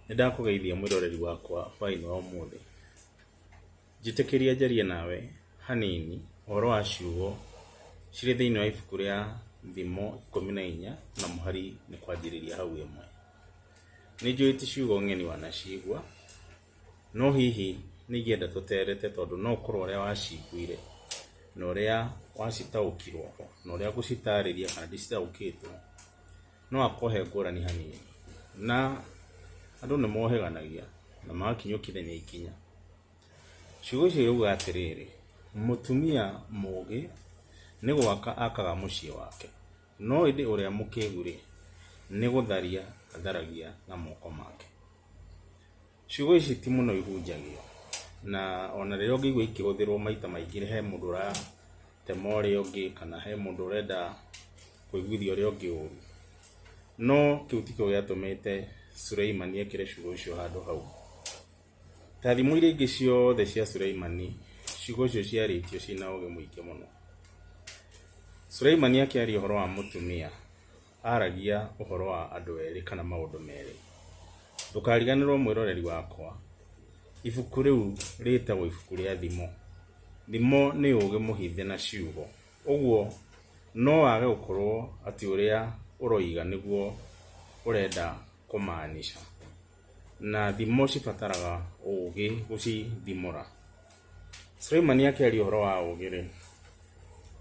Nĩndakũgeithia mwĩroreri wakwa hwaĩ-inĩ wa ũmũthĩ. Njĩtĩkĩria njarie nawe hanini ũhoro wa ciugo cirĩ thĩinĩ wa ibuku rĩa Thimo 14 na mũhari nĩ kwanjĩrĩria hau ĩmwe. Nĩnjũĩ ti ciugo ng'eni wanaciigua, no hihi nĩingĩenda tũterete tondũ no ũkorwo ũrĩa waciguire na ũrĩa wacitaũkirwo na ũrĩa gũcitarĩria kana ndicitaũkĩtwo no akohe ngũrani hanini. Na andũ nĩ mohĩganagia na magakinyũkithania ikinya. Ciugo icio iuga atĩrĩrĩ, mũtumia mũũgĩ nĩ gwaka akaga mũciĩ wake, no ĩndĩ ũrĩa mũkĩĩgu-rĩ nĩ gũtharia atharagia na moko make. Ciugo ici ti mũno ihunjagio, na ona rĩrĩa ũngĩigua ikĩhũthĩrwo maita maingĩ he mũndũ ũratema ũrĩa ũngĩ kana he mũndũ ũrenda kũiguithia ũrĩa ũngĩ ũũru. No kĩu tikĩo gĩatũmĩte Suleimani ekĩre ciugo icio handũ hau. Ta thimo iria ingĩ ciothe cia Suleimani, ciugo icio ciarĩtio ciĩna ũũgĩ mũingĩ mũno. Suleimani akĩaria ũhoro wa mũtumia, aragia ũhoro wa andũ erĩ kana maũndũ merĩ. Ndũkariganĩrwo mwĩroreri wakwa, ibuku rĩu rĩtagwo ibuku rĩa Thimo. Thimo nĩ ũũgĩ mũhithe na ciugo, ũguo no wage gũkorwo atĩ ũrĩa ũroiga nĩguo ũrenda kũmaanisha. Na thimo cibataraga ũũgĩ gũcithimũra. Suleimani akĩaria ũhoro wa ũũgĩ-rĩ,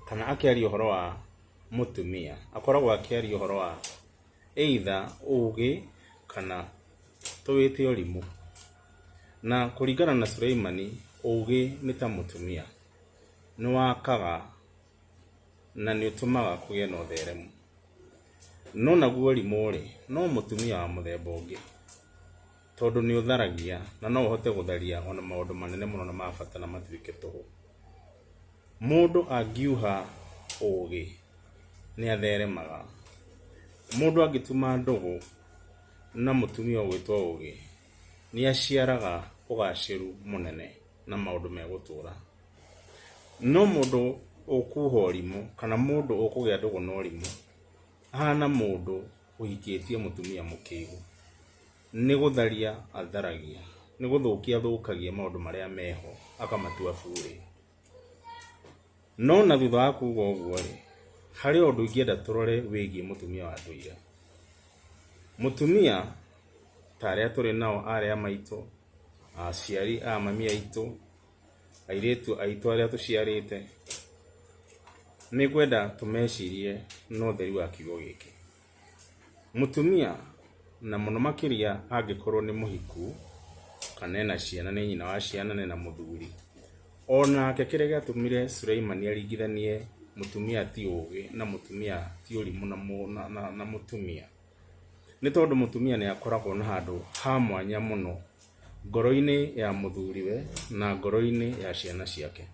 kana akĩaria ũhoro wa mũtumia, akoragwo akĩaria ũhoro wa either ũũgĩ kana tũwĩte ũrimũ. Na kũringana na Suleimani, ũũgĩ nĩ ta mũtumia, nĩ wakaga na nĩ ũtũmaga kũgĩe na ũtheremu. No naguo ũrimũ-rĩ, no mũtumia wa mũthemba ũngĩ, tondũ nĩ ũtharagia na no ũhote gũtharia ona maũndũ manene mũno na ma bata na matuĩke tũhũ. Mũndũ angiuha ũũgĩ nĩ atheremaga. Mũndũ angĩtuma ndũgũ na mũtumia ũgwĩtwo ũũgĩ nĩ aciaraga ũgacĩru mũnene na maũndũ megũtũra. No mũndũ ũkuha ũrimũ kana mũndũ ũkũgĩa ndũgũ na ũrimũ ahana mũndũ ũhikĩtie mũtumia mũkĩĩgu. Nĩ gũtharia atharagia, nĩ gũthũkia athũkagia maũndũ marĩa meho akamatua bure. No na thutha wa kuuga ũguo-rĩ, harĩ ũndũ ingĩenda tũrore wĩgiĩ mũtumia wa ndũire. Mũtumia ta arĩa tũrĩ nao, arĩ a maitũ, aciari a mami aitũ, airĩtu aitũ arĩa tũciarĩte, nĩ ngwenda tũmecirie na ũtheri wa kiugo gĩkĩ. Mũtumia na mũno makĩria angĩkorwo nĩ mũhiku kana ena ciana, nĩ nyina wa ciana, nĩ na mũthuri, onake kĩrĩa gĩatũmire Suleimani aringithanie mũtumia ti ũũgĩ na mũtumia ti ũrimũ na mũtumia, nĩ tondũ mũtumia nĩ akoragwo na handũ ha mwanya mũno ngoro-inĩ ya mũthuriwe na ngoro-inĩ ya ciana ciake.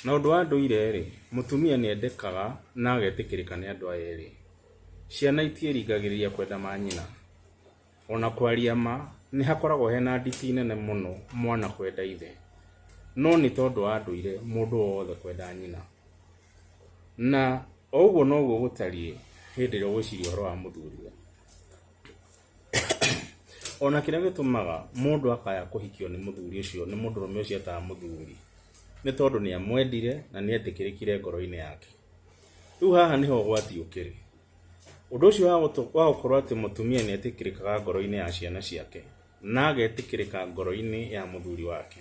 Na ũndũ wa ndũire-rĩ, mũtumia nĩ endekaga na agetĩkĩrĩka nĩ andũ aya erĩ. Ciana itiĩringagĩrĩria kwenda manyina. Ona kwaria ma nĩ hakoragwo hena nditi nene mũno mwana kwenda ithe. No nĩ tondũ wa ndũire mũndũ wothe kwenda nyina. Na ũguo noguo gũtariĩ hĩndĩ ĩrĩa ũgwĩciria ũhoro wa mũthuriwe. Ona kĩrĩa gĩtũmaga mũndũ akaya kũhikio nĩ mũthuri ũcio, nĩ mũndũrũme ũcio etaga mũthuri, nĩ tondũ nĩ amwendire na nĩ etĩkĩrĩkire ngoro-inĩ yake. Rĩu haha nĩho ũgwati ũkĩrĩ. Ũndũ ũcio wa gũkorwo atĩ mũtumia nĩ etĩkĩrĩkaga ngoro-inĩ ya ciana ciake na agetĩkĩrĩka ngoro-inĩ ya mũthuri wake,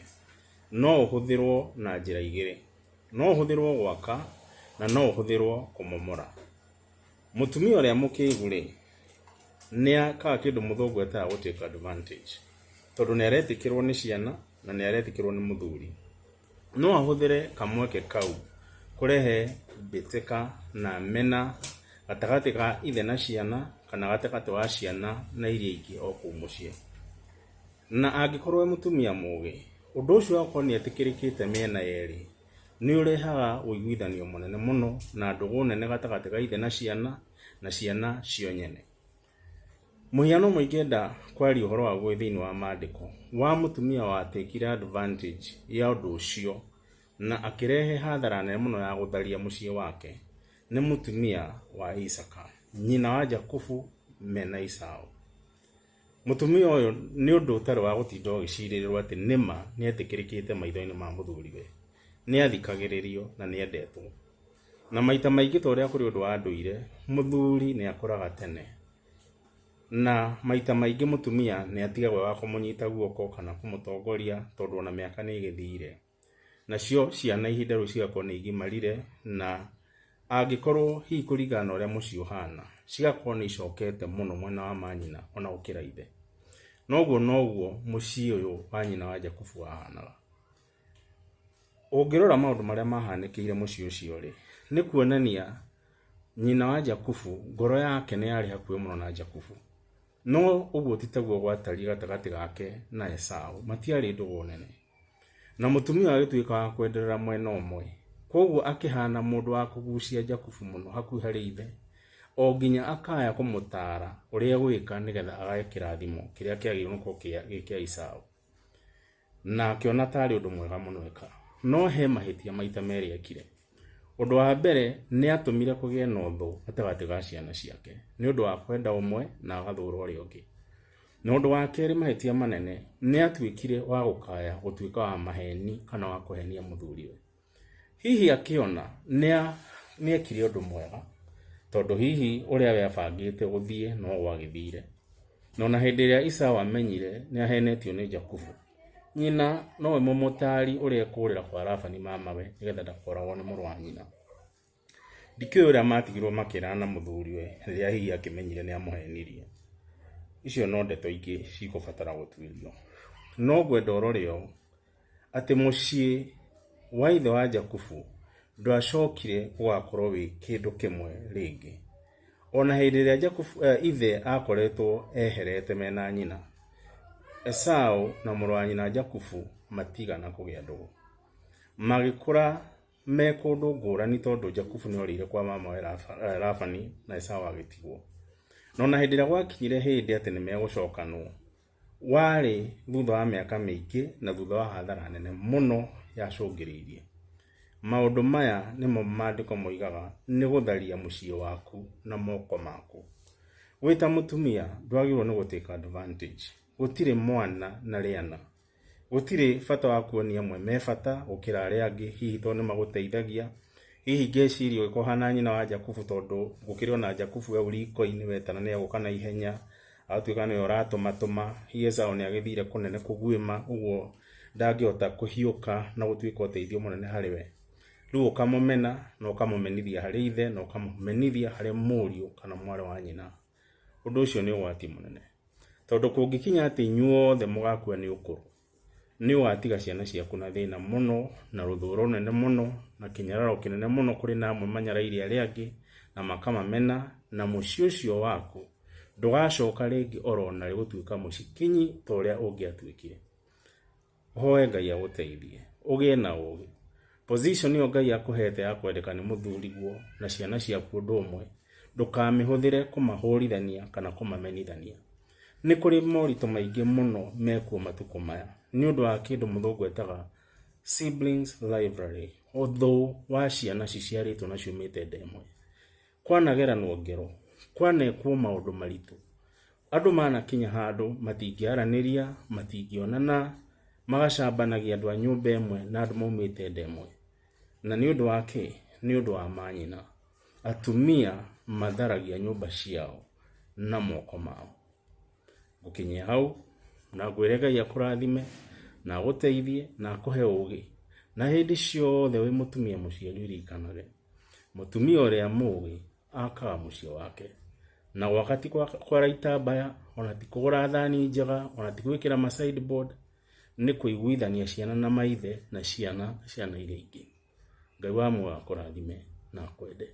no ũhũthĩrwo na njĩra igĩrĩ. No ũhũthĩrwo gwaka na no ũhũthĩrwo kũmomora. Mũtumia ũrĩa mũkĩĩgu-rĩ, nĩ akaga kĩndũ mũthũngũ etaga gũtake advantage, tondũ nĩ aretĩkĩrwo nĩ ciana na nĩ aretĩkĩrwo nĩ mũthuri. No ahũthĩre kamweke kau kũrehe mbĩtĩka na mena gatagatĩ ka ithe na ciana kana gatagatĩ wa ciana na iria ingĩ o kũu mũciĩ. Na angĩkorwo e mũtumia mũũgĩ, ũndũ ũcio wakorwo nĩ etĩkĩrĩkĩte mĩena yerĩ nĩ ũrehaga ũiguithanio mũnene mũno na ndũgũ nene gatagatĩ ka ithe na ciana cio nyene. Mũhiano ũmwe ingĩenda kwaria ũhoro waguo thĩinĩ wa maandĩko wa mũtumia watekire advantage ya ũndũ ũcio na akĩrehe hathara nene mũno ya gũtharia mũciĩ wake nĩ mũtumia wa Isaka, nyina wa Jakubu mena Isaũ. mutumia uyu ni undu utari wa gutinda ugicirirwo ati nima ni etikirikite maitho-ini ma muthuriwe, ni athikagiririo na ni endetwo. Na maita maingi to ria kuri undu wa nduire, muthuri ni akuraga tene, na maita maingi mutumia ni atigagwo wa kumunyita guoko kana kumutongoria tondu ona miaka ni igithire, nacio ciana ihinda riu cigakorwo ni igimarire, na angikorwo hihi kuringana na uria mucii uhana cigakorwo ni icokete muno mwena wa manyina ona gukira ithe. Noguo mucii uyu wa nyina wa Jakubu wahanaga. Ungirora maundu maria mahanikiire mucii ucio ri, ni kuonania nyina wa Jakubu ngoro yake ni yari hakuhi muno na Jakubu, no uguo titaguo gwatari gatagati gake na Esau, matiari ndugu nene, na mutumia agituika wa kwenderera mwena umwe, koguo akihana mundu wa kugucia Jakubu muno hakuhi hari ithe, o nginya akaya kumutara uria gwika nigetha agae kirathimo kiria kiagirwo nuko kia Esau, na akiona tari undu mwega muno eka. No he mahitia maita meri ekire. Undu wa mbere ni atumire kugie na uthu gatagati ga ciana ciake ni undu wa kwenda umwe na agathura uria ungi. Na undu wa keri mahitia manene ni atwikire wa gukaya gutuika wa maheni kana wa kuhenia muthuriwe. Hihi akiona ni ekire undu mwega tondu hihi uria we abangite guthie no gwagithire. No na hindi ria Esau amenyire ni ahenetio ni Jakubu, nyina no mumutari uria kurira kwa Labani mamawe nigetha ndakoragwo ni muru wa nyina. Ndikiu uria matigirwo makirana muthuriwe riria hihi akimenyire ni amuhenirie. Icio no ndeto ingi cikubatara gutwirio. No gwenda urorio ati mucii wa ithe wa Jakubu ndwacokire gugakorwo wi kindu kimwe ringi. Ona hindi ria Jakubu ithe akoretwo eherete mena nyina, Esau na muru wa nyina Jakubu matigana kugia ndugu. Magikura me kundu ngurani tondu Jakubu ni orire kwa mama we Labani na Esau agitigwo. No na hindi ria gwakinyire hindi ati ni megucokanwo wari thutha wa miaka mingi na thutha wa hathara nene muno yacungiriirie. Maundu maya nimo maandiko moigaga ni gutharia mucii waku na moko maku. Wita mutumia ndwagirwo ni gutake advantage. Gutire mwana na riana, gutire bata wa kuonia mwe me bata gukira aria angi hihi tondu maguteithagia. Hihi ngeciria ikohana nyina wa Jakubu tondu gukirwo na Jakubu we uriko-ini wetana ni aguka na ihenya atuika ni uratumatuma. Hihi Esau ni agithire kunene kuguima, uguo ndangihota kuhiuka na gutuika uteithio munene hari we. Riu ukamumena na ukamumenithia hari ithe na ukamumenithia hari muriu kana mwari wa nyina. Undu ucio ni ugwati munene tondu kungikinya ati inyuothe mugakua ni ukuru, ni watiga ciana ciaku na thina muno na ruthuro nene muno na kinyararo kinene muno kuri na amwe manyaraire aria angi na makamamena, na mucii ucio waku ndugacoka ringi orona gutuika mucikinyi ta uria ungiatwikire. Hoe Ngai aguteithie ugie na ugi. Position yo Ngai akuhete ya kwendeka ni muthuriguo na ciana ciaku undu umwe, ndukamihũthĩre kumahũrithania kana kumamenithania. Ni kuri morito maingi muno mekuo matuko maya ni undu wa kindu muthungu etaga siblings rivalry, uthu wa ciana ciciaritwo na ciumite ndemwe. Kwanageranwo ngero, kwanekwo maundu maritu, andu manakinya handu matingiaraniria, matingionana, magacambanagia andu a nyumba imwe na andu maumite ndemwe. Na ni undu wake ni undu wa manyina, atumia matharagia nyumba ciao na moko mao. Gukinyia hau na ngwire Ngai akurathime na guteithie na akuhe ugi, na hindi ciothe wi mutumia muciari urikanage mutumia uria mugi akaga mucii wake, na wakati kwa raita baya ona ti kugura thani njega ona ti gwikira ma sideboard, ni kuiguithania ciana na maithe na ciana iria ingi. Ngai wa muoyo akurathime na akwende.